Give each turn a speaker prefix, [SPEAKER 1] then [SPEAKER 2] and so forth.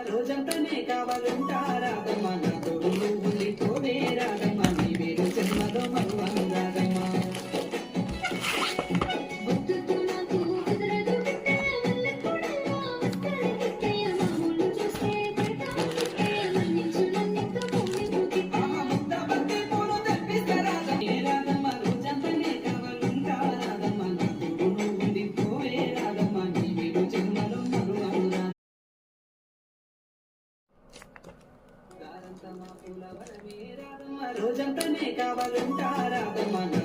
[SPEAKER 1] రోజంతానే కావాలంటా రాధమ్మ నా తోడు ఉండిపోవే రాధమ్మ నీ వేరు జన్మలో మరువను రాధమ్మ రోజంతానే కావాలంటా రాధమ్మ